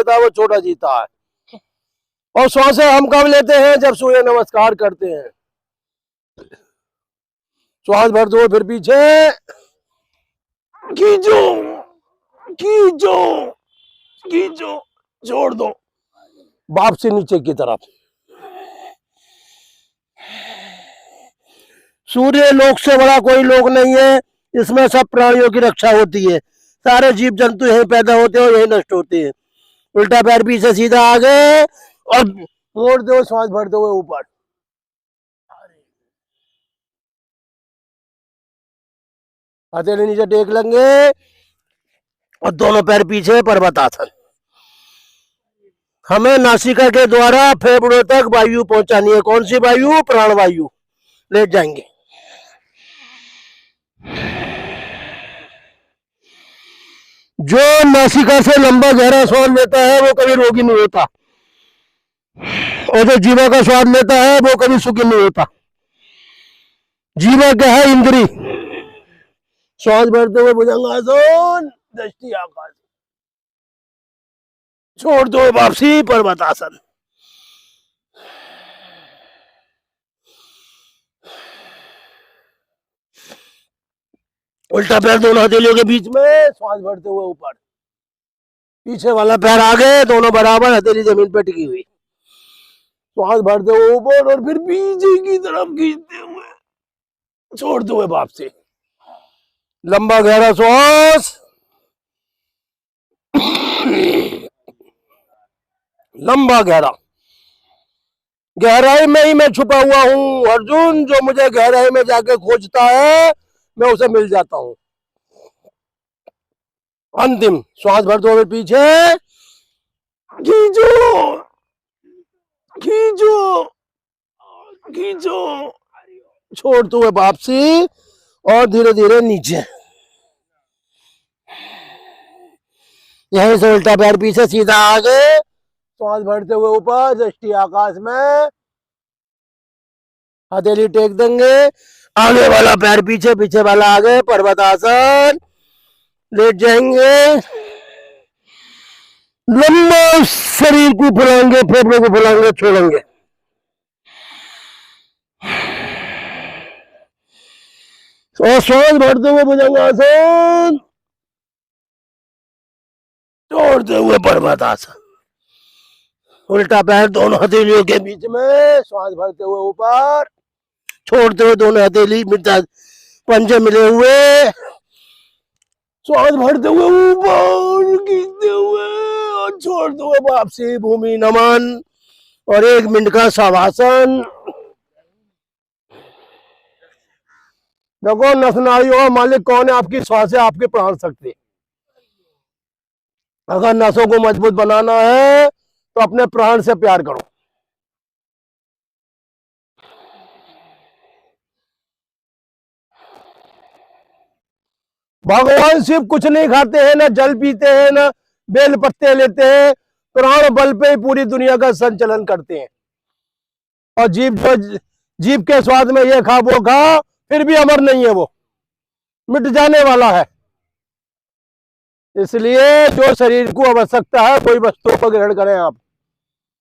लेता है वो छोटा जीता है। और श्वासें हम कब लेते हैं? जब सूर्य नमस्कार करते हैं। श्वास भर दो, फिर पीछे खींचो खींचो खींचो, छोड़ दो, वापसी नीचे की तरफ। सूर्य लोक से बड़ा कोई लोक नहीं है। इसमें सब प्राणियों की रक्षा होती है। सारे जीव जंतु यही पैदा होते हैं और यही नष्ट होते हैं। उल्टा पैर पीछे, सीधा आगे, और मोड़ दो, श्वास भरते हुए ऊपर। हथेली नीचे टेक लेंगे और दोनों पैर पीछे, पर्वतासन। हमें नासिका के द्वारा फेफड़ों तक वायु पहुंचानी है। कौन सी वायु? प्राणवायु। लेट जाएंगे। जो नासिका से लंबा गहरा स्वाद लेता है वो कभी रोगी नहीं होता, और जो जीवा का स्वाद लेता है वो कभी सुखी नहीं होता। जीवा क्या है? इंद्री। श्वास भरते हुए भुजंगासन, दृष्टि आकाश, छोड़ दो, वापसी पर्वतासन। उल्टा पैर दोनों हथेलियों के बीच में, श्वास भरते हुए ऊपर। पीछे वाला पैर आगे, दोनों बराबर, हथेली जमीन पर टिकी हुई। श्वास भरते हुए ऊपर और फिर पीछे की तरफ खींचते हुए, छोड़ते हुए वापसी। लंबा गहरा श्वास, लंबा गहरा। गहराई में ही मैं छुपा हुआ हूं अर्जुन। जो मुझे गहराई में जाके खोजता है मैं उसे मिल जाता हूं। अंतिम श्वास भरते हुए पीछे, खींचो खींचो खींचो, छोड़ते हुए वापसी और धीरे धीरे नीचे। यहीं से उल्टा पैर पीछे, सीधा आगे, श्वास भरते हुए ऊपर, दृष्टि आकाश में। हथेली टेक देंगे, आगे वाला पैर पीछे, पीछे वाला आगे, पर्वतासन। लेट जाएंगे, लंबा शरीर को फुलाएंगे, फेफड़े को फुलाएंगे, छोड़ेंगे। और श्वास भरते हुए भुजंगासन, छोड़ते हुए पर्वतासन। उल्टा पैर दोनों हथेलियों के बीच में, श्वास भरते हुए ऊपर, छोड़ते हुए दोनों हथेली पंजे मिले हुए, श्वास भरते हुए ऊपर, खींचते हुए और छोड़ते हुए वापसी, भूमि नमन और 1 मिनट का शवासन। देखो, नसनारियों का मालिक कौन है? आपकी श्वास है, आपकी प्राण शक्ति। अगर नसों को मजबूत बनाना है तो अपने प्राण से प्यार करो। भगवान शिव कुछ नहीं खाते हैं, ना जल पीते हैं, ना बेल पत्ते लेते हैं। प्राण बल पे ही पूरी दुनिया का संचालन करते हैं। और जीव के स्वाद में ये खा वो खा, फिर भी अमर नहीं है, वो मिट जाने वाला है। इसलिए जो शरीर को आवश्यकता है कोई वस्तुओं को ग्रहण करें। आप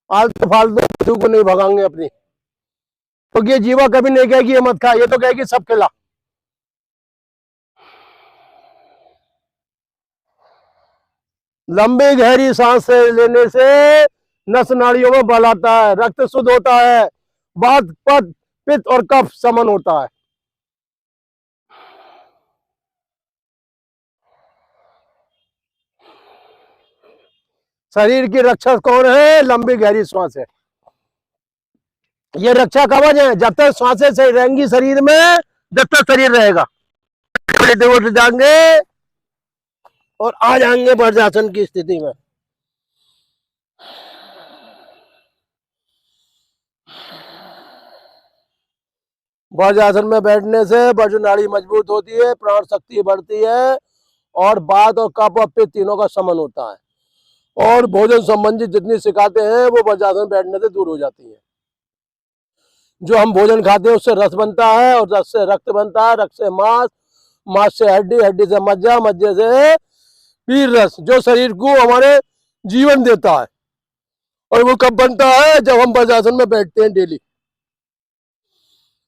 आलतू फालतू वस्तु को नहीं भगाएंगे अपनी, तो ये जीवा कभी नहीं कहेगी ये मत खा, ये तो कहेगी सब खिला। लंबी गहरी सांस लेने से नस नाड़ियों में बल आता है, रक्त शुद्ध होता है, वात पित्त और कफ समन होता है। शरीर की रक्षा कौन है? लंबी गहरी श्वास है। ये रक्षा कवच है। जब तक श्वासें सही रहेंगी शरीर में, जब तक शरीर रहेगा। उठ जाएंगे और आ जाएंगे वज्रासन की स्थिति में। वज्रासन में बैठने से वज्र नाड़ी मजबूत होती है, प्राण शक्ति बढ़ती है और वात और कफ और पित्त तीनों का समन होता है। और भोजन संबंधी जितनी शिकायतें हैं वो वज्रासन बैठने से दूर हो जाती है। जो हम भोजन खाते हैं उससे रस बनता है और रस से रक्त बनता है, रक्त से मांस, मांस से हड्डी, हड्डी से मज्जा, मज्जे से पीर रस, जो शरीर को हमारे जीवन देता है। और वो कब बनता है? जब हम वज्रासन में बैठते हैं डेली।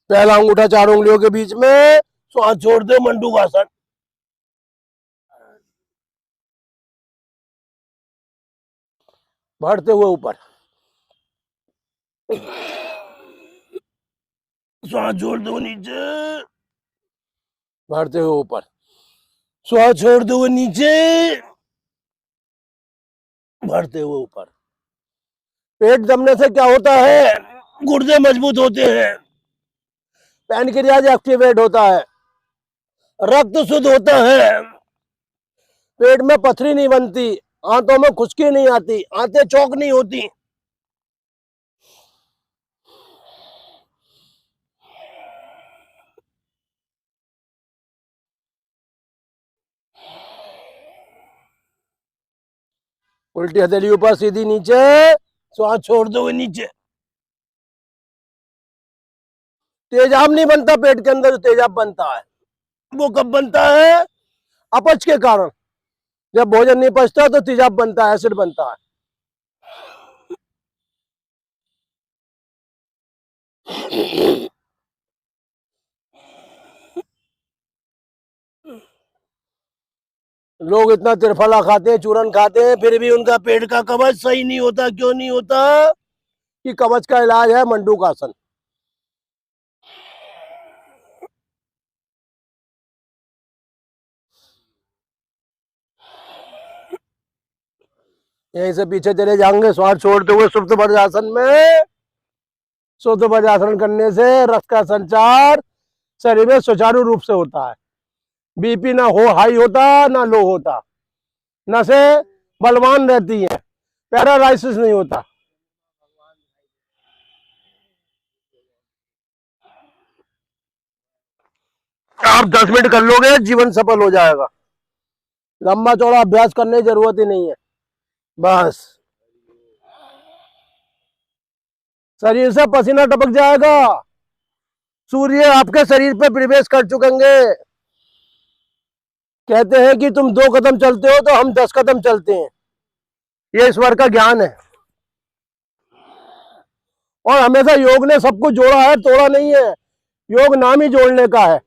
पहला अंगूठा 4 उंगलियों के बीच में, श्वास छोड़ दो, मंडूकासन। बढ़ते हुए ऊपर, श्वास छोड़ दो नीचे, बढ़ते हुए ऊपर, श्वास छोड़ दो नीचे, बढ़ते हुए ऊपर। पेट जमने से क्या होता है? गुर्दे मजबूत होते हैं, पैनक्रियाज एक्टिवेट होता है, रक्त शुद्ध होता है, पेट में पथरी नहीं बनती, आंतों में खुश्की नहीं आती, आंतें चौक नहीं होती। उल्टी हथेली ऊपर, सीधी नीचे, श्वास छोड़ दो नीचे। तेजाब नहीं बनता पेट के अंदर, जो तेजाब बनता है वो कब बनता है? अपच के कारण। जब भोजन नहीं पचता तो तेजाब बनता है, एसिड बनता है। लोग इतना त्रिफला खाते हैं, चूरन खाते हैं, फिर भी उनका पेट का कवच सही नहीं होता। क्यों नहीं होता? कि कवच का इलाज है मंडूकासन। यहीं से पीछे चले जाएंगे, श्वास छोड़ते हुए सुप्त वज्रासन में। सुप्त वज्रासन करने से रक्त का संचार शरीर में सुचारू रूप से होता है। बीपी ना हो हाई होता, ना लो होता, नसें बलवान रहती हैं, पैरालाइसिस नहीं होता। आप 10 मिनट कर लोगे, जीवन सफल हो जाएगा। लंबा चौड़ा अभ्यास करने की जरूरत ही नहीं है। बस शरीर से पसीना टपक जाएगा, सूर्य आपके शरीर पे प्रवेश कर चुकेंगे। कहते हैं कि तुम 2 कदम चलते हो तो हम 10 कदम चलते हैं। ये ईश्वर का ज्ञान है। और हमेशा योग ने सबको जोड़ा है, तोड़ा नहीं है। योग नाम ही जोड़ने का है।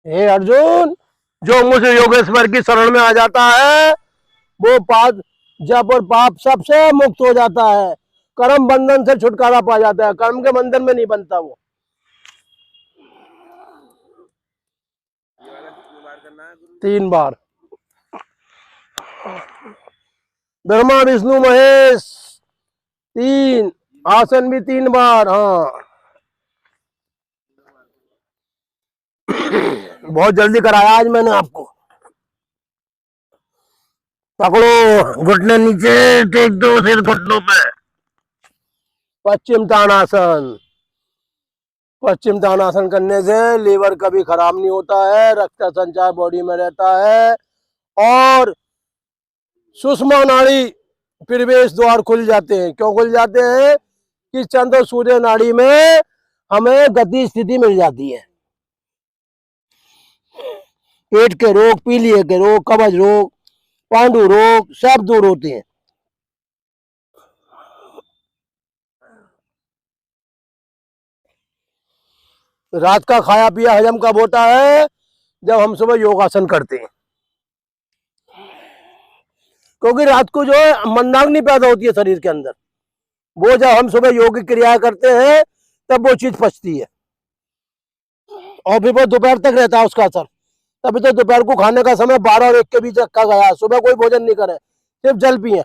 हे अर्जुन, जो मुझ योगेश्वर की शरण में आ जाता है वो पाप, जप और पाप सबसे मुक्त हो जाता है। कर्म बंधन से छुटकारा पा जाता है। कर्म के बंधन में नहीं बनता वो। ये वाला कितनी बार करना है गुरु? 3 बार। ब्रह्मा विष्णु महेश 3, आसन भी 3 बार। हाँ बहुत जल्दी कराया आज मैंने आपको। पकड़ो, घुटने नीचे, टेक दो सिर घुटनों पे। पश्चिम ताड़ासन। पश्चिम ताड़ासन करने से लीवर कभी खराब नहीं होता है, रक्त का संचार बॉडी में रहता है, और सुषमा नाड़ी प्रवेश द्वार खुल जाते हैं। क्यों खुल जाते हैं? कि चंद्र सूर्य नाड़ी में हमें गति स्थिति मिल जाती है। पेट के रोग, पीलिया के रोग, कब्ज रोग, पांडु रोग सब दूर होते हैं। रात का खाया पिया हजम कब होता है? जब हम सुबह योगासन करते हैं। क्योंकि रात को जो है मंदाग्नि पैदा होती है शरीर के अंदर, वो जब हम सुबह योग की क्रिया करते हैं तब वो चीज पचती है, और फिर वो दोपहर तक रहता है उसका असर। तभी तो दोपहर को खाने का समय 12 और 1 के बीच रखा गया। सुबह कोई भोजन नहीं करे, सिर्फ जल पिए।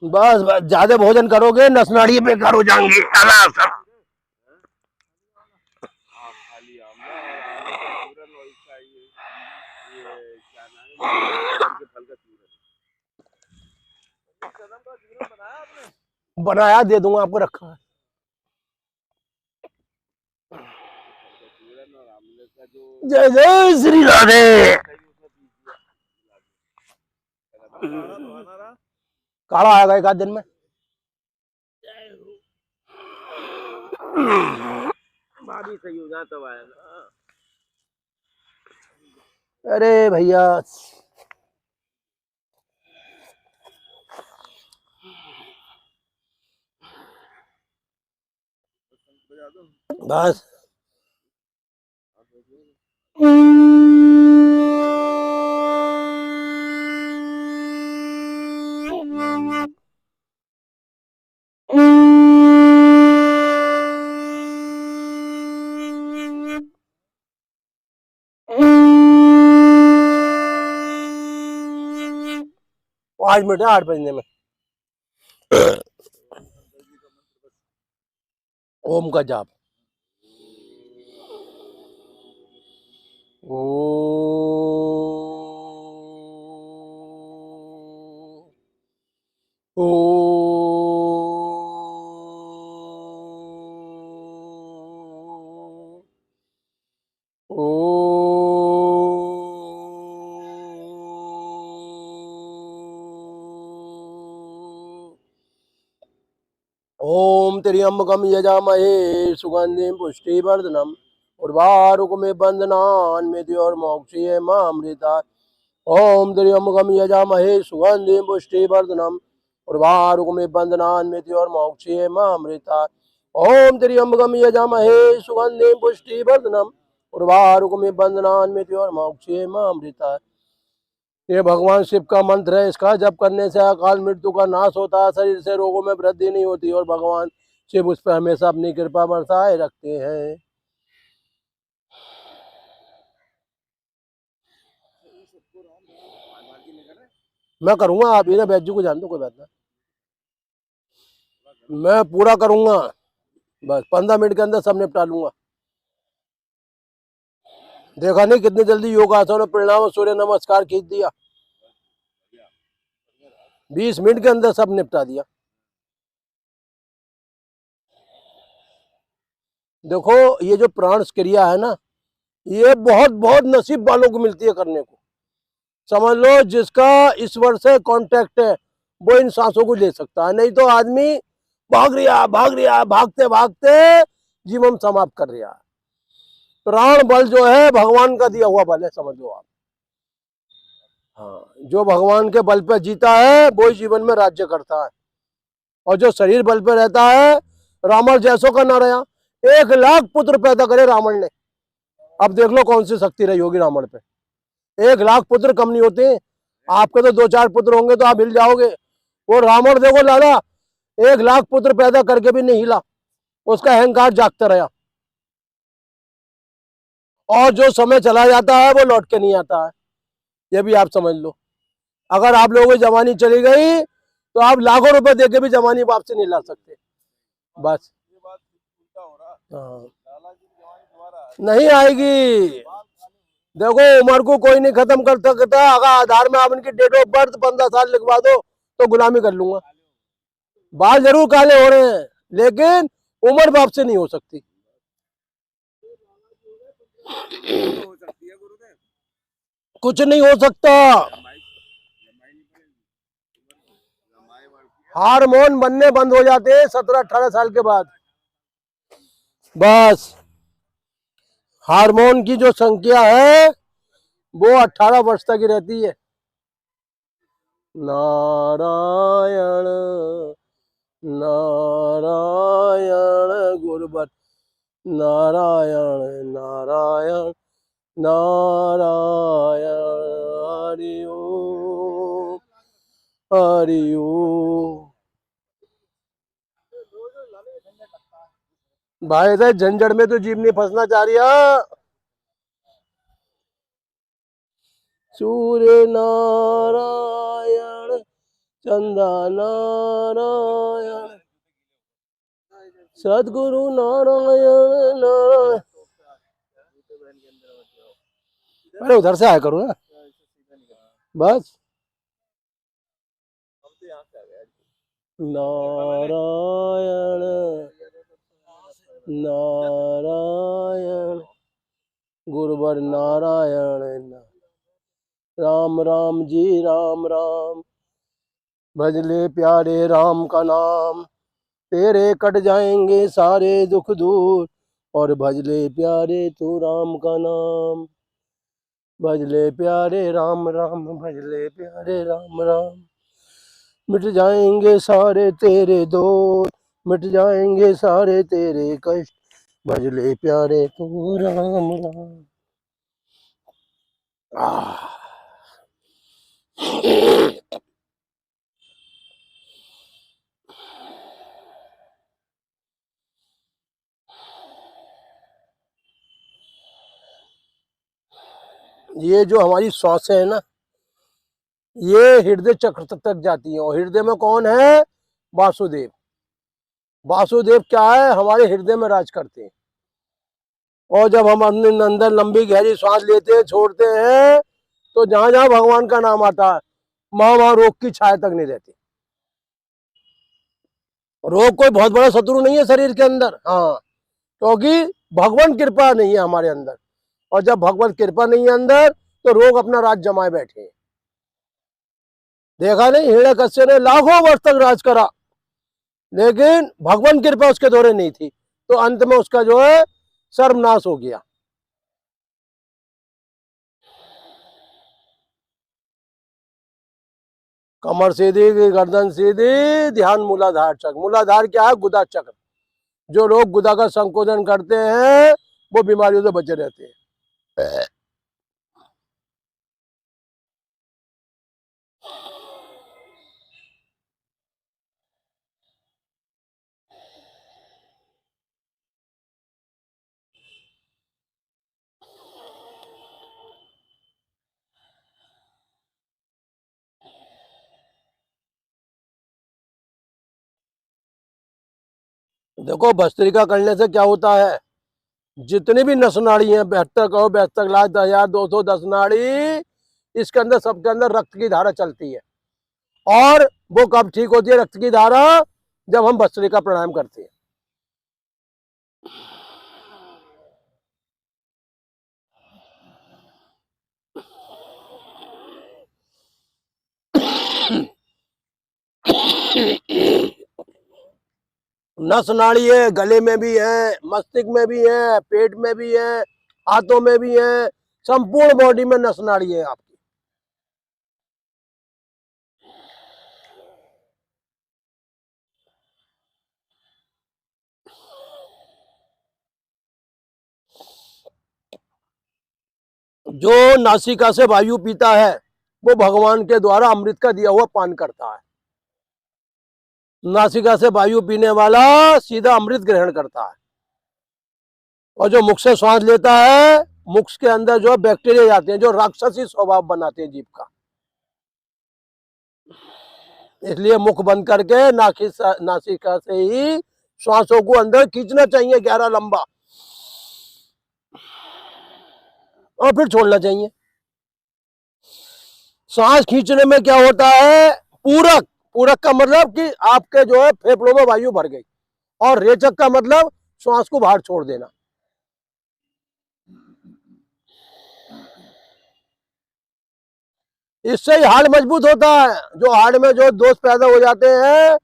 बस बस, ज्यादा भोजन करोगे नस नाड़ी बेकार हो जाएंगी। हाँ, खाली आंवला और आंवले का चूरन और इसका ये क्या नाम है, कदम के फल का चूरन। कदम का चूरन बनाया आपने? बनाया, दे दूंगा आपको, रखा है। फल का चूरन और आंवले का जो जय जय श्री राधे। सही उसमें पीस दिया। काढ़ा आएगा 1 आध दिन में। माँ भी सही हो जाए तब आया ना। अरे भैया बजा दो। बस आज मिनट है 8 बजने में। ओम का जाप। ओ ओ ओ ओम त्र्यंबकम यजामहे सुगंधिम पुष्टिवर्धनम उर्वारुकमे बंधनान् मृत्योर्मोक्षये मामृतात्। ओम त्र्यंबकम यजामहे सुगंधिम पुष्टिवर्धनम उर्वारुकमे बंधनान् मृत्योर्मोक्षये मामृतात्। ओम त्र्यंबकम यजामहे सुगंधिम पुष्टिवर्धनम उर्वारुकमे बंधनान् मृत्योर्मोक्षये मामृतात्। ये भगवान शिव का मंत्र है। इसका जप करने से अकाल मृत्यु का नाश होता है, शरीर से रोगों में वृद्धि नहीं होती और भगवान शिव उस पर हमेशा अपनी कृपा बरसाए रखते हैं। मैं करूंगा, आप ये ना बैजू को जान दो, कोई बात ना, मैं पूरा करूंगा। बस 15 मिनट के अंदर सब निपटा लूंगा। देखा नहीं कितनी जल्दी योगासन और प्राणायाम और सूर्य नमस्कार खींच दिया। 20 मिनट के अंदर सब निपटा दिया। देखो ये जो प्राण क्रिया है ना, ये बहुत बहुत नसीब वालों को मिलती है करने को। समझ लो जिसका ईश्वर से कांटेक्ट है वो इन सांसों को ले सकता है, नहीं तो आदमी भाग रिया भागते भागते जीवन समाप्त कर रहा है। प्राण बल जो है भगवान का दिया हुआ बल है, समझ लो आप। हाँ, जो भगवान के बल पे जीता है वो ही जीवन में राज्य करता है, और जो शरीर बल पे रहता है, रावण जैसों का ना रहा। 1 लाख पुत्र पैदा करे रावण ने, अब देख लो कौन सी शक्ति रही होगी रावण पे। 1 लाख पुत्र कम नहीं होते। आपके तो 2-4 पुत्र होंगे तो आप हिल जाओगे। वो रावण देखो लाला 1 लाख पुत्र पैदा करके भी नहीं हिला, उसका अहंकार जागता रहा। और जो समय चला जाता है वो लौट के नहीं आता है, ये भी आप समझ लो। अगर आप लोगों की जवानी चली गई तो आप लाखों रुपए देके भी जवानी वापसी नहीं ला सकते। बस हाँ, नहीं आएगी। देखो उम्र को कोई नहीं खत्म कर सकता। अगर आधार में आप इनकी डेट ऑफ बर्थ 15 साल लिखवा दो तो गुलामी कर लूंगा। बाल जरूर काले हो रहे हैं लेकिन उम्र वापसी नहीं हो सकती। कुछ नहीं हो सकता। हार्मोन बनने बंद हो जाते हैं 17-18 साल के बाद। बस हार्मोन की जो संख्या है वो 18 वर्ष तक ही रहती है। नारायण नारायण गुरुवर नारायण नारायण नारायण हरि ओम हरि ओम। भाई साहब झंझट में तो जीव नहीं फंसना चाह रही है। सूर्य नारायण चंदा नारायण सदगुरु नारायण नारायण। अरे उधर से आया करो ना बस। नारायण नारायण गुरुवर नारायण राम राम जी राम राम। भजले प्यारे राम का नाम, तेरे कट जाएंगे सारे दुख दूर। और भजले प्यारे तू राम का नाम, भजले प्यारे राम राम, भजले प्यारे राम राम। मिट जाएंगे सारे तेरे दोष, मिट जाएंगे सारे तेरे कष्ट, भजले प्यारे तू राम राम। आह। ये जो हमारी सांसें है ना, ये हृदय चक्र तक जाती है। और हृदय में कौन है? वासुदेव। वासुदेव क्या है? हमारे हृदय में राज करते हैं। और जब हम अपने अंदर लंबी गहरी सांस लेते हैं, छोड़ते हैं, तो जहां जहां भगवान का नाम आता है, वहां वहां रोग की छाया तक नहीं रहती। रोग कोई बहुत बड़ा शत्रु नहीं है शरीर के अंदर, हाँ, क्योंकि भगवान कृपा नहीं है हमारे अंदर। और जब भगवत कृपा नहीं है अंदर, तो रोग अपना राज जमाए बैठे हैं। देखा नहीं, हिरण्यकश्यप ने लाखों वर्ष तक राज करा, लेकिन भगवान कृपा उसके दौरे नहीं थी, तो अंत में उसका जो है सर्वनाश हो गया। कमर सीधी, गर्दन सीधी, ध्यान मूलाधार चक्र। मूलाधार क्या है? गुदा चक्र। जो लोग गुदा का संकोचन करते हैं, वो बीमारियों से बचे रहते हैं। देखो, भस्त्रिका करने से क्या होता है? जितनी भी नस नाड़ी है, 72 कहो, 72 लाख 10,210 नाड़ी, इसके अंदर, सबके अंदर रक्त की धारा चलती है। और वो कब ठीक होती है रक्त की धारा? जब हम भस्त्रिका प्राणायाम करते हैं। नस नाड़ी है, गले में भी है, मस्तिष्क में भी है, पेट में भी है, हाथों में भी है, संपूर्ण बॉडी में नस नाड़ी है आपकी। जो नासिका से वायु पीता है, वो भगवान के द्वारा अमृत का दिया हुआ पान करता है। नासिका से वायु पीने वाला सीधा अमृत ग्रहण करता है। और जो मुख से श्वास लेता है, मुख के अंदर जो बैक्टीरिया जाते हैं, जो राक्षसी स्वभाव बनाते हैं जीव का। इसलिए मुख बंद करके नासिका से ही श्वासों को अंदर खींचना चाहिए, गहरा लंबा, और फिर छोड़ना चाहिए। सांस खींचने में क्या होता है? पूरक। पूरक का मतलब कि आपके जो है फेफड़ों में वायु भर गई, और रेचक का मतलब श्वास को बाहर छोड़ देना। इससे ही हार्ड मजबूत होता है। जो हार्ड में जो दोष पैदा हो जाते हैं,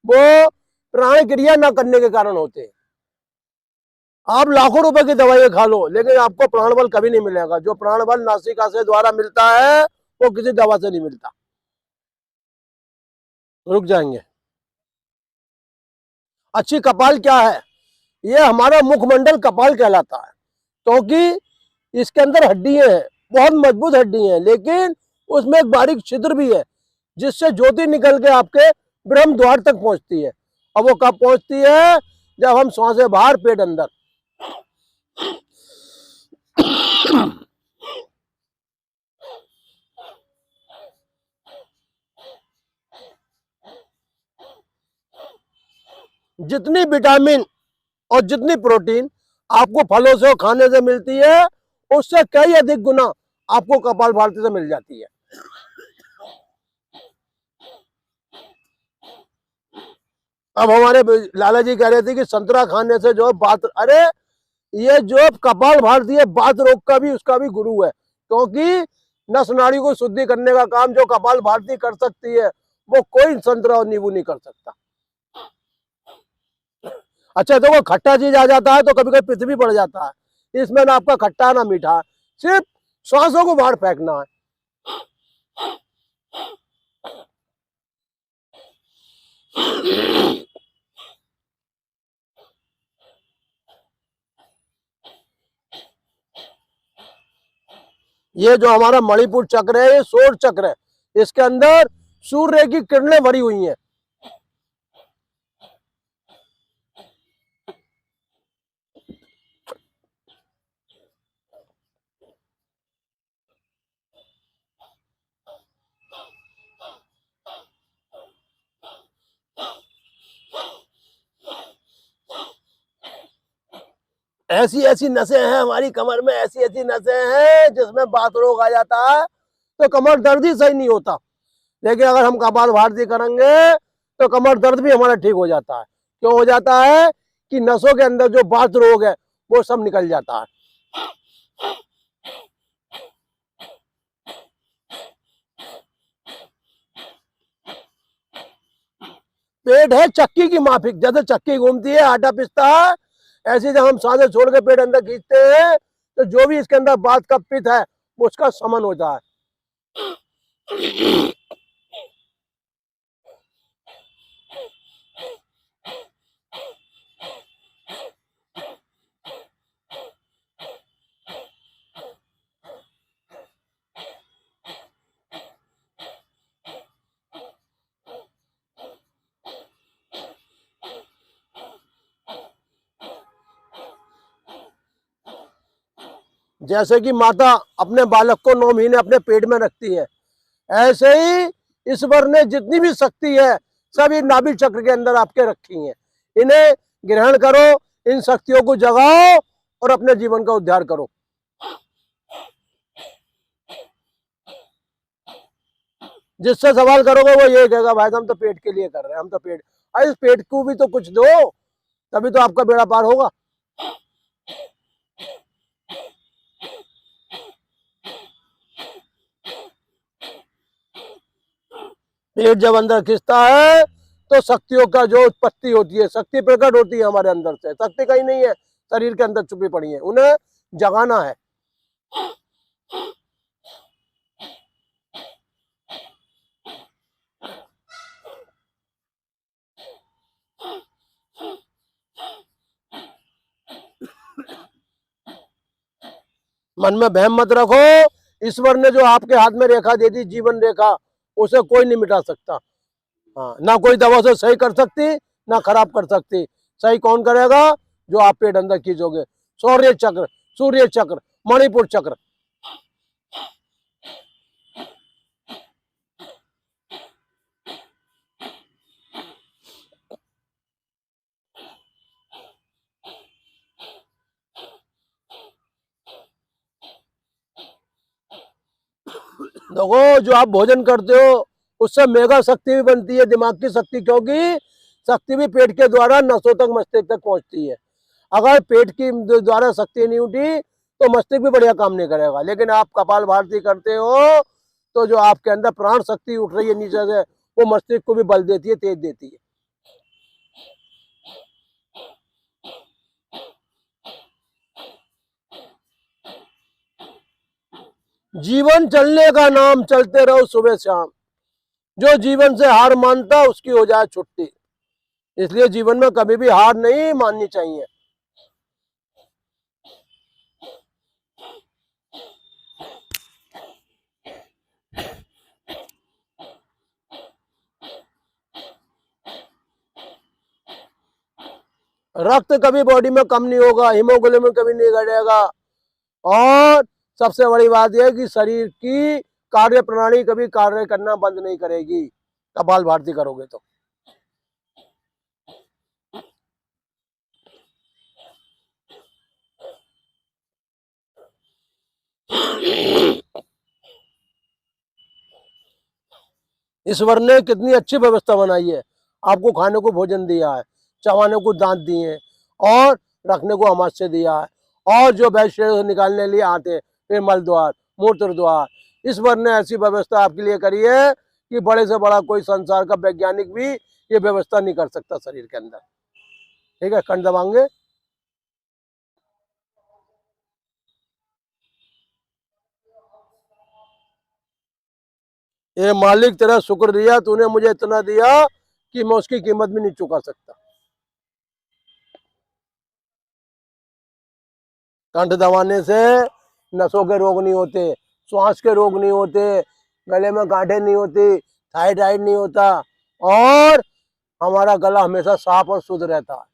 वो प्राण क्रिया न करने के कारण होते हैं। आप लाखों रुपए की दवाई खा लो, लेकिन आपको प्राण बल कभी नहीं मिलेगा। जो प्राण बल नासिका से द्वारा मिलता है, वो किसी दवा से नहीं मिलता। रुक जाएंगे। अच्छी कपाल क्या है? ये हमारा मुखमंडल कपाल कहलाता है, क्योंकि इसके अंदर हड्डियां हैं, बहुत मजबूत हड्डी हैं, लेकिन उसमें एक बारीक छिद्र भी है, जिससे ज्योति निकल के आपके ब्रह्म द्वार तक पहुंचती है। अब वो कब पहुंचती है? जब हम सांसें बाहर, पेट अंदर। जितनी विटामिन और जितनी प्रोटीन आपको फलों से और खाने से मिलती है, उससे कई अधिक गुना आपको कपालभाति से मिल जाती है। अब हमारे लाला जी कह रहे थे कि संतरा खाने से जो बात, अरे ये जो कपालभाति है, बात रोग का भी, उसका भी गुरु है, क्योंकि नस नाड़ी को शुद्धि करने का काम जो कपालभाति कर सकती है, वो कोई संतरा और नींबू नहीं कर सकता। अच्छा देखो, खट्टा चीज आ जाता है तो कभी कभी पित्त भी बढ़ जाता है। इसमें ना आपका खट्टा ना मीठा, सिर्फ श्वासों को बाहर फेंकना है। ये जो हमारा मणिपुर चक्र है, ये सौर चक्र है, इसके अंदर सूर्य की किरणें भरी हुई हैं। ऐसी ऐसी नसें हैं हमारी कमर में, ऐसी ऐसी नसें हैं जिसमें बात रोग आ जाता है तो कमर दर्द ही सही नहीं होता। लेकिन अगर हम कपालभाति करेंगे तो कमर दर्द भी हमारा ठीक हो जाता है। क्यों हो जाता है कि नसों के अंदर जो बात रोग है वो सब निकल जाता है। पेट है चक्की की माफिक, जैसे चक्की घूमती है आटा पिसता है, ऐसे जब हम सांसें छोड़ के पेट अंदर खींचते हैं तो जो भी इसके अंदर बात का पित्त है वो उसका समन होता है। जैसे कि माता अपने बालक को 9 महीने अपने पेट में रखती है, ऐसे ही ईश्वर ने जितनी भी शक्ति है सब ये नाभि चक्र के अंदर आपके रखी है। इन्हें ग्रहण करो, इन शक्तियों को जगाओ और अपने जीवन का उद्धार करो। जिससे सवाल करोगे वो ये कहेगा भाई हम तो पेट के लिए कर रहे हैं, हम तो पेट, अरे इस पेट को भी तो कुछ दो, तभी तो आपका बेड़ा पार होगा। पेट जब अंदर खिंचता है तो शक्तियों का जो उत्पत्ति होती है, शक्ति प्रकट होती है हमारे अंदर से। शक्ति कहीं नहीं है, शरीर के अंदर छुपी पड़ी है, उन्हें जगाना है। मन में वहम मत रखो, ईश्वर ने जो आपके हाथ में रेखा दे दी, जीवन रेखा, उसे कोई नहीं मिटा सकता। हाँ, ना कोई दवा से सही कर सकती, ना खराब कर सकती। सही कौन करेगा? जो आप पेट अंदर खींचोगे। सौर्य चक्र, सूर्य चक्र, मणिपुर चक्र। देखो, जो आप भोजन करते हो उससे मेगा शक्ति भी बनती है, दिमाग की शक्ति, क्योंकि शक्ति भी पेट के द्वारा नसों तक, मस्तिष्क तक पहुंचती है। अगर पेट की द्वारा शक्ति नहीं उठी तो मस्तिष्क भी बढ़िया काम नहीं करेगा। लेकिन आप कपालभाति करते हो तो जो आपके अंदर प्राण शक्ति उठ रही है नीचे से, वो मस्तिष्क को भी बल देती है, तेज देती है। जीवन चलने का नाम, चलते रहो सुबह शाम। जो जीवन से हार मानता उसकी हो जाए छुट्टी। इसलिए जीवन में कभी भी हार नहीं माननी चाहिए। रक्त कभी बॉडी में कम नहीं होगा, हीमोग्लोबिन कभी नहीं घटेगा, और सबसे बड़ी बात यह है कि शरीर की कार्य प्रणाली कभी कार्य करना बंद नहीं करेगी कपालभाति करोगे तो। ईश्वर ने कितनी अच्छी व्यवस्था बनाई है। आपको खाने को भोजन दिया है, चबाने को दांत दिए हैं, और रखने को अमाशय दिया है, और जो बैक्टीरिया निकालने लिए आते हैं, फिर मल द्वार, मूत्र द्वार। ईश्वर ने ऐसी व्यवस्था आपके लिए करी है कि बड़े से बड़ा कोई संसार का वैज्ञानिक भी ये व्यवस्था नहीं कर सकता शरीर के अंदर। ठीक है, कंठ दबाएंगे। ये मालिक तेरा शुक्रिया, तूने मुझे इतना दिया कि मैं उसकी कीमत भी नहीं चुका सकता। कंठ दबाने से नसों के रोग नहीं होते, श्वास के रोग नहीं होते, गले में गांठें नहीं होती, थायराइड नहीं होता, और हमारा गला हमेशा साफ और शुद्ध रहता है।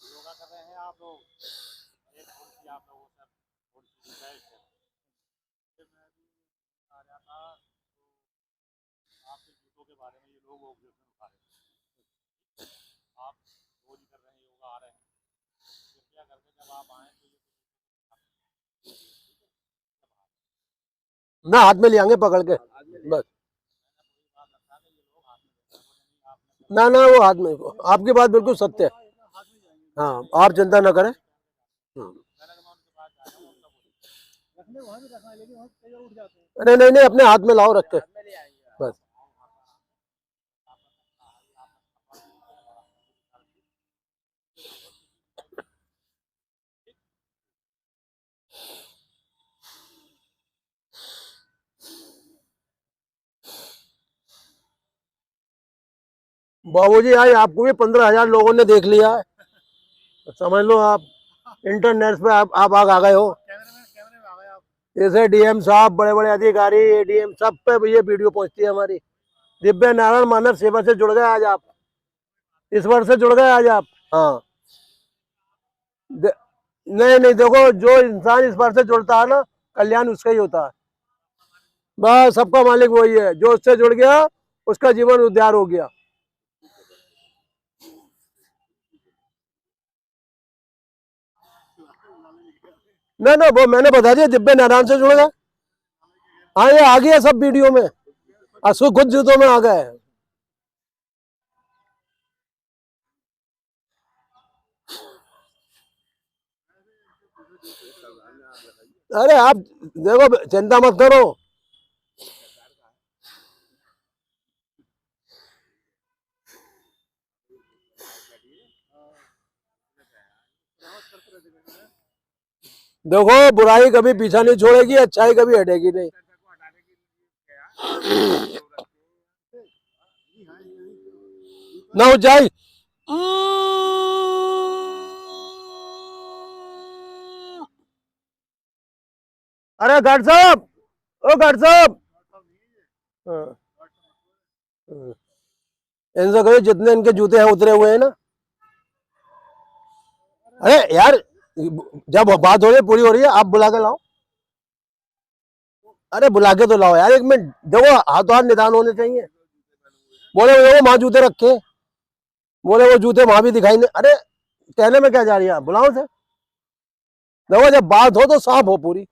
योगा कर रहे हैं आप लोग, एक थोड़ी सी आप लोगों से थोड़ी सी रिक्वेस्ट है। फिर मैं भी आ रहा था तो आपके जूतों के बारे में ये लोग ऑब्जेक्शन उठा रहे थे। आप रोज ही कर रहे हैं योगा, आ रहे हैं, कृपया करके जब आप आए तो ये ना हाथ में ले आएंगे पकड़ के, बस। बात रखा कि ये लोग हाथ में लेते हैं, वो नहीं आपने ना ना, वो हाथ में, आपकी बात बिल्कुल सत्य है। हाथ में जाएंगे। हाँ, आप चिंता ना करें। मैंने कहा उनके पास जा रहा हूँ, उनका बोलिए रखने वहाँ भी रखना है, लेकिन वहाँ कई बार उठ जाते हैं। नहीं नहीं नहीं, अपने हाथ में लाओ रख के, हाथ में ले आएंगे बस। बाबूजी आज आपको भी 15,000 लोगों ने देख लिया है, समझ लो आप इंटरनेट पे आप आ गए हो। कैमरे में आ गए आप। जैसे डीएम साहब, बड़े बड़े अधिकारी, एडीएम, सब पे ये वीडियो पहुंचती है हमारी। दिव्य नारायण मानव सेवा से जुड़ गए आज आप, इस वर्ष से जुड़ गए आज आप। हाँ, नहीं नहीं, देखो जो इंसान इस वर्ष से जुड़ता है ना, कल्याण उसका ही होता है। बस, सबका मालिक वही है, जो उससे जुड़ गया उसका जीवन उद्धार हो गया। ना ना, वो मैंने बता दिया, दिव्य नारायण से जुड़ गए। हाँ, ये आ गया सब वीडियो में, असु खुद जूतों में आ गए। अरे आप देखो, चिंता मत करो। देखो, बुराई कभी पीछा नहीं छोड़ेगी, अच्छाई कभी हटेगी नहीं। ना ऊंचाई। अरे गार्ड साहब, ओ गार्ड साहब, हाँ, हाँ। इनसे कहो जितने इनके जूते हैं उतरे हुए हैं ना। अरे यार, जब बात हो रही है, पूरी हो रही है, आप बुला के लाओ। अरे बुला के तो लाओ यार, एक मिनट देखो, हाथों हाथ निदान होने चाहिए। बोले वो वहां जूते रखे, बोले वो जूते वहां भी दिखाई नहीं। अरे कहने में क्या जा रही है, आप बुलाओ से। देखो, जब बात हो तो साफ हो पूरी।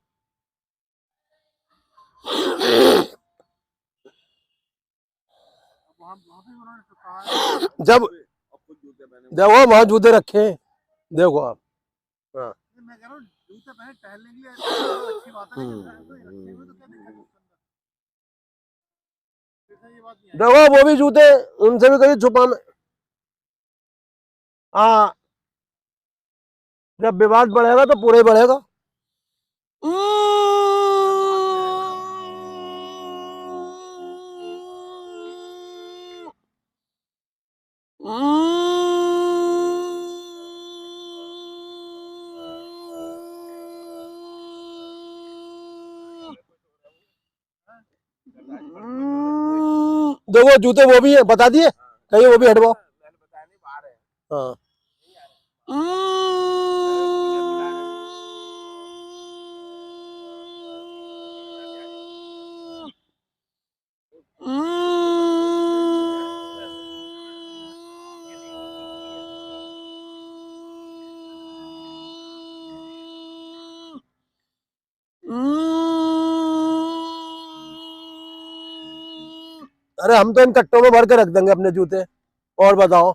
जब देखो वहां जूते रखे, देखो आप। हाँ। मैं कह रहा हूँ जूते पहने टहलने के लिए तो अच्छी बात है, लेकिन रखने में तो क्या दिक्कत है उसके अंदर? फिर ये बात नहीं आई। देखो वो भी जूते, उनसे भी कहीं छुपा में। हाँ, जब विवाद बढ़ेगा तो पूरा ही बढ़ेगा। देखो जूते वो भी है, बता दिए कहीं, वो भी हटवाओ। हाँ। अरे हम तो इन कट्टों में भर के रख देंगे अपने जूते। और बताओ,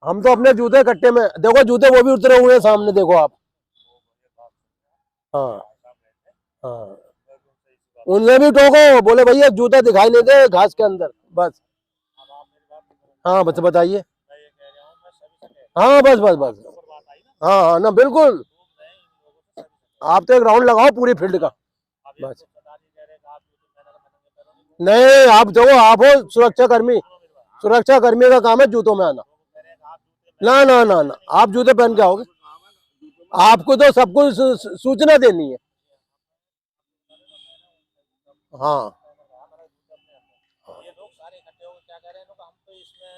हम तो अपने जूते कट्टे में, देखो जूते वो भी उतरे हुए हैं सामने, देखो आप। हाँ। हाँ, उनसे भी टोको, बोले भैया जूता दिखाई नहीं दे घास के अंदर, बस। हाँ बस बताइए। हाँ बस बस बस। हाँ हाँ ना, बिल्कुल। आप तो एक राउंड लगाओ पूरी फील्ड का, बस। नहीं, आप देखो, आप हो सुरक्षा कर्मी, सुरक्षा कर्मी का काम है जूतों में आना। ना ना ना ना, आप जूते पहन के आओगे, आपको तो सब कुछ सूचना देनी है। हाँ। ये लोग सारे इकट्ठे होकर क्या कह रहे हैं, हम तो इसमें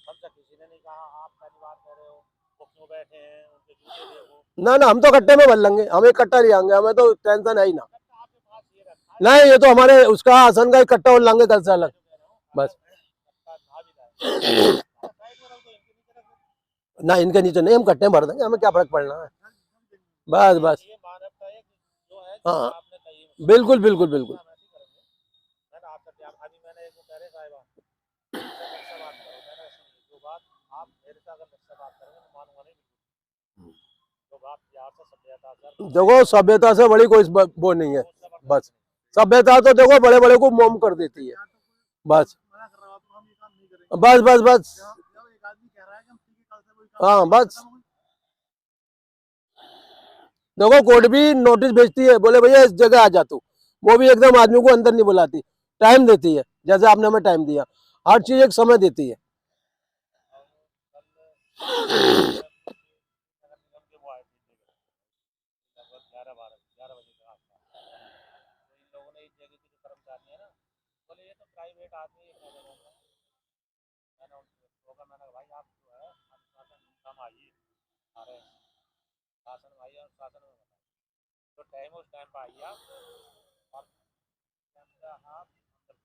हमसे किसी ने नहीं कहा, आप पहली बार कह रहे हो, वो क्यों बैठे हैं, उनके जूते देखो। ना ना, हम तो कट्टे में भर लेंगे, हम एक कट्टा ले आएंगे, हमें तो टेंशन है ही ना। आपके पास ये रखा है, नहीं, ये तो हमारे उसका आसन का एक कट्टा और लाएंगे कल से अलग, बस। ना इनके नीचे नहीं, हम कट्टे में भर देंगे, हमें क्या फर्क पड़ना है, बस बस। ये मानवता है कि जो है, जो हाँ आपने कही बिल्कुल बिल्कुल बिल्कुल। मैंने आपका ध्यान, अभी मैंने एक वो कह रहे साहिबा मुझसे मुझसे बात करो, मैंने सुनी जो बात, आप मेरे से अगर मुझसे बात करेंगे मैं मानूंगा नहीं बिल्कुल। जो बात प्यार से सभ्यता से, देखो सभ्यता से बड़ी कोई वो नहीं है, बस। सभ्यता तो देखो बड़े बड़े को मोम कर देती है, बस मना कर रहा हूं, आपको हम ये काम नहीं करेंगे। बस बस बस। जब एक आदमी कह रहा है कि हम ठीक है कल से कोई काम हाँ नहीं बस। खत्म हो गई। देखो कोर्ट भी नोटिस भेजती है, बोले भैया इस जगह आ जा तू, वो भी एकदम आदमी को अंदर नहीं बुलाती, टाइम देती है, जैसे आपने हमें टाइम दिया, हर चीज एक समय देती है। नगर निगम के वो आए थे लगभग 11 बजे के आसपास, तो इन लोगों ने इस जगह के जो कर्मचारी है ना, बोले ये तो प्राइवेट आदमी है, क्या जगह है। मैंने उनसे रोका, मैंने कहा भाई आप जो है अनुशासन कम आइए, अरे शासन में आइए और शासन में बताइए तो टाइम उस टाइम पर आइए आप, और टाइम से आप अंदर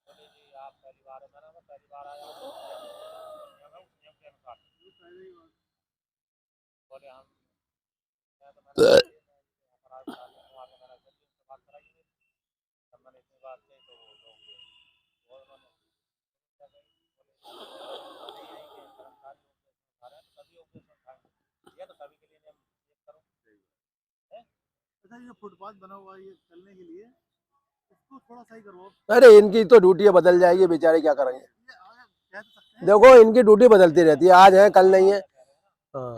बोले जी आप पहली बार है, मैंने कहा पहली बार आया हूँ, नियम है उस नियम के अनुसार बोले हम, मैं तो मैंने अपराध डाले वहाँ पे मैंने जल्दी उनसे बात कराई मेरी, तब मैंने इतनी बात कही तो वो लोग और उन्होंने क्या कही, बोले नहीं है कि कर्मचारी ऑब्जेक्शन उठा रहे हैं तो सभी ऑब्जेक्शन उठाएंगे, ये तो सभी के लिए नियम एक करो है। अच्छा ये फुटपाथ बना हुआ है ये चलने के लिए, इसको थोड़ा सही करो। अरे इनकी तो ड्यूटी बदल जाएगी, बेचारे क्या करेंगे। कह तो सकते हैं देखो इनकी ड्यूटी बदलती रहती है, आज है कल नहीं है। हाँ।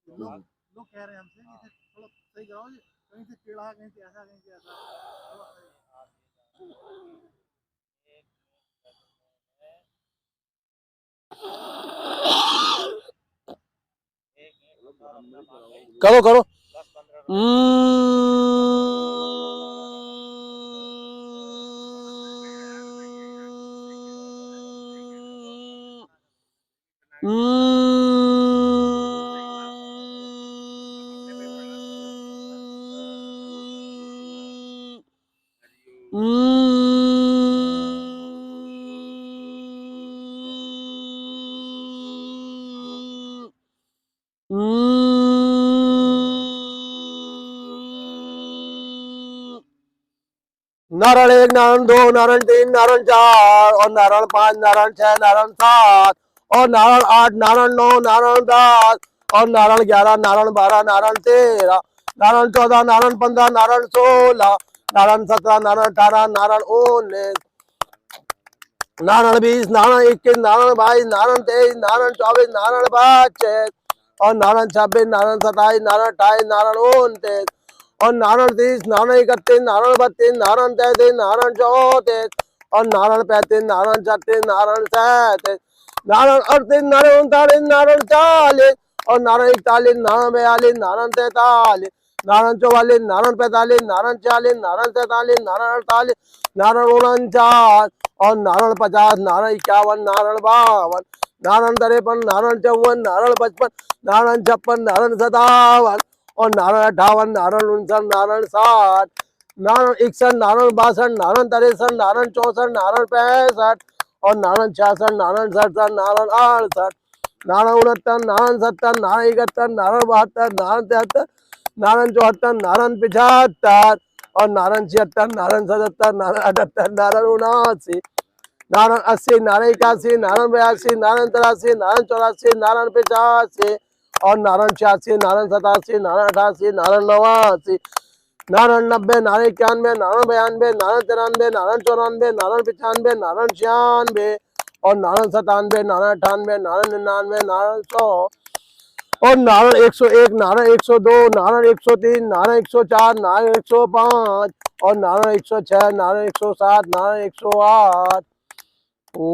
लोग लोग कह रहे हैं हमसे कि इसे थोड़ा सही कराओ, कहीं से टेढ़ा कहीं से ऐसा कहीं से ऐसा, थोड़ा सही। करो करो। 10-15 नारायण 1, नारायण 2, नारायण 3, नारायण 4 और नारायण 5, नारायण 6, नारायण 7 और नारायण 8, नारायण 9, नारायण 10 और नारायण 11, नारायण 12, नारायण 13, नारायण 14, नारायण 15, नारायण 16, नारायण 17, नारायण 18, नारायण 19, नारायण 20, नारायण 21, नारायण 22, नारायण 23, नारायण 24, नारायण 25 और नारायण 26, नारायण 27, नारायण 28, नारायण 29 और नारायण 30, नारायण 31, नारायण 32, नारायण 33, नारायण 34 और नारायण 35, नारायण 36, नारायण 37, नारायण 38, नारायण 39, नारायण 40 और नारायण 41, नारायण 42, नारायण 43, नारायण 44, नारायण 45, नारायण 46, नारायण 47, नारायण 48, नारायण 49 और नारायण 50, नारायण 51, नारायण 52, नारायण 53, नारायण 54, नारायण 55, नारायण 56, नारायण 57 और नारायण 58, नारायण 59, नारायण 60, नारायण 61, नारायण 62, नारायण 63, नारायण 64, नारायण 65 और नारायण 66, नारायण 67, नारायण 68, नारायण 69, नारायण 70, नारायण 71, नारायण 72, नारायण 73, नारायण 74, नारायण 75 और नारायण 76, नारायण 77, नारायण 78, नारायण 79, नारायण 80, नारायण 81, नारायण 82, नारायण 83, नारायण 84, नारायण 85 और नारायण 86, नारायण 87, नारायण 88, नारायण 89, नारायण 90, नारायण 91, नारायण 92, नारायण 93, नारायण 94, नारायण 95, नारायण 96 और नारायण 97, नारायण 98, नारायण 99, नारायण 100 और नारायण 101, नारायण 102, नारायण 103, नारायण 104, नारायण 105 और नारायण 106, नारायण 107, नारायण 108 ओ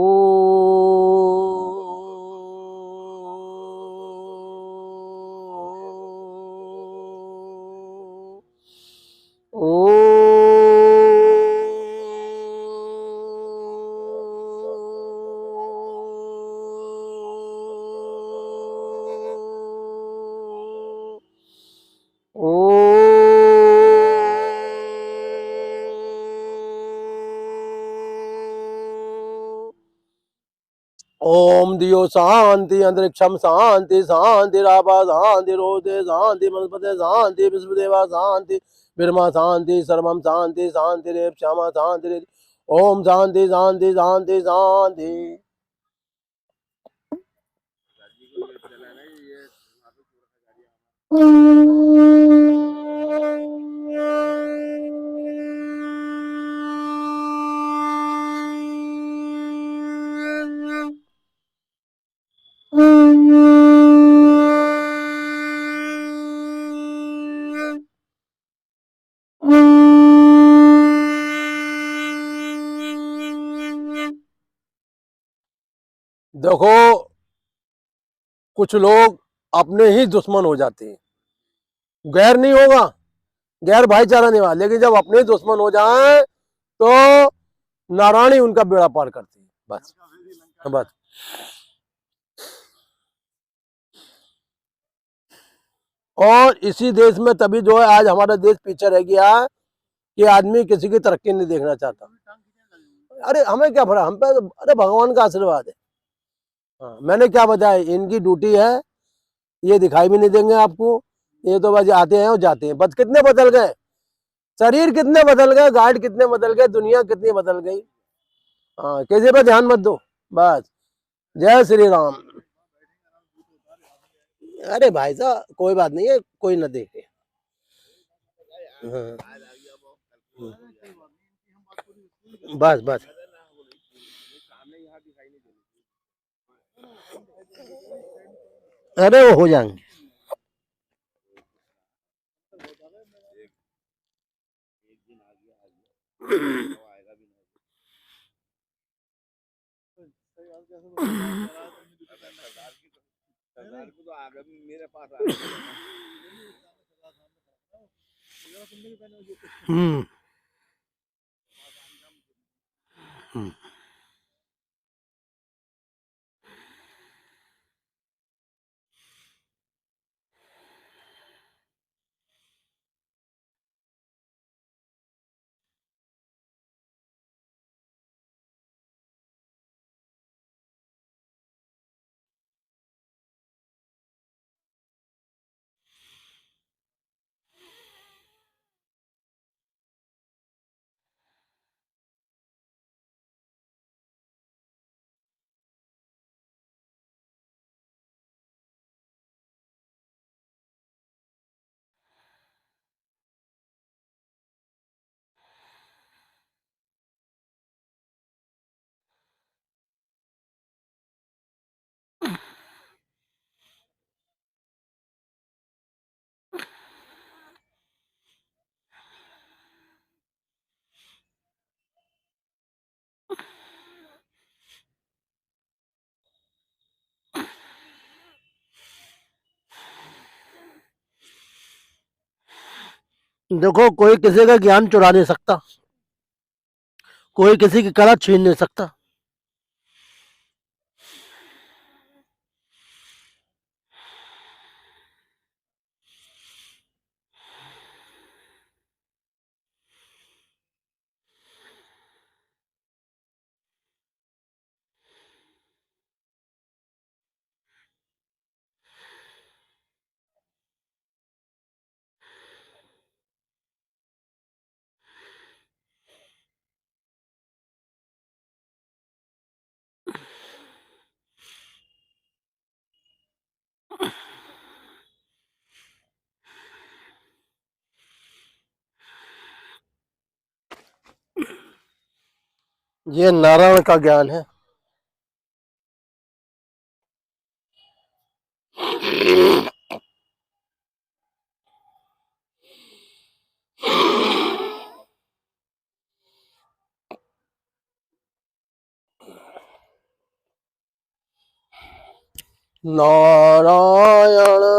ओम दियो शांति अंतरिक्षम शांति शांति रापा शांति रोदे शांति वनस्पति शांति विश्वदेवा शांति ब्रह्मा शांति सर्वम शांति शांति रेव श्यामा शांति ओम शांति शांति शांति शांति। देखो कुछ लोग अपने ही दुश्मन हो जाते हैं, गैर नहीं होगा, गैर भाईचारा नहीं होगा, लेकिन जब अपने ही दुश्मन हो जाए तो नारायण ही उनका बेड़ा पार करती है। बस बस और इसी देश में तभी जो है आज हमारा देश पीछे रह गया कि आदमी किसी की तरक्की नहीं देखना चाहता। अरे हमें क्या फर्क, हम पे अरे भगवान का आशीर्वाद है। हाँ, मैंने क्या बताया, इनकी ड्यूटी है, ये दिखाई भी नहीं देंगे आपको, ये तो बस आते हैं और जाते हैं। बस कितने बदल गए, शरीर कितने बदल गए, गाइड कितने बदल गए, दुनिया कितनी बदल गई। हाँ, किसी पे ध्यान मत दो बस। जय श्री राम। अरे भाई साहब कोई बात नहीं है, कोई न देखे। हाँ, बस बस अरे वो हो जाएंगे। हम्म हम्म। देखो, कोई किसी का ज्ञान चुरा नहीं सकता, कोई किसी की कला छीन नहीं सकता। ये नारायण का ज्ञान है। नारायण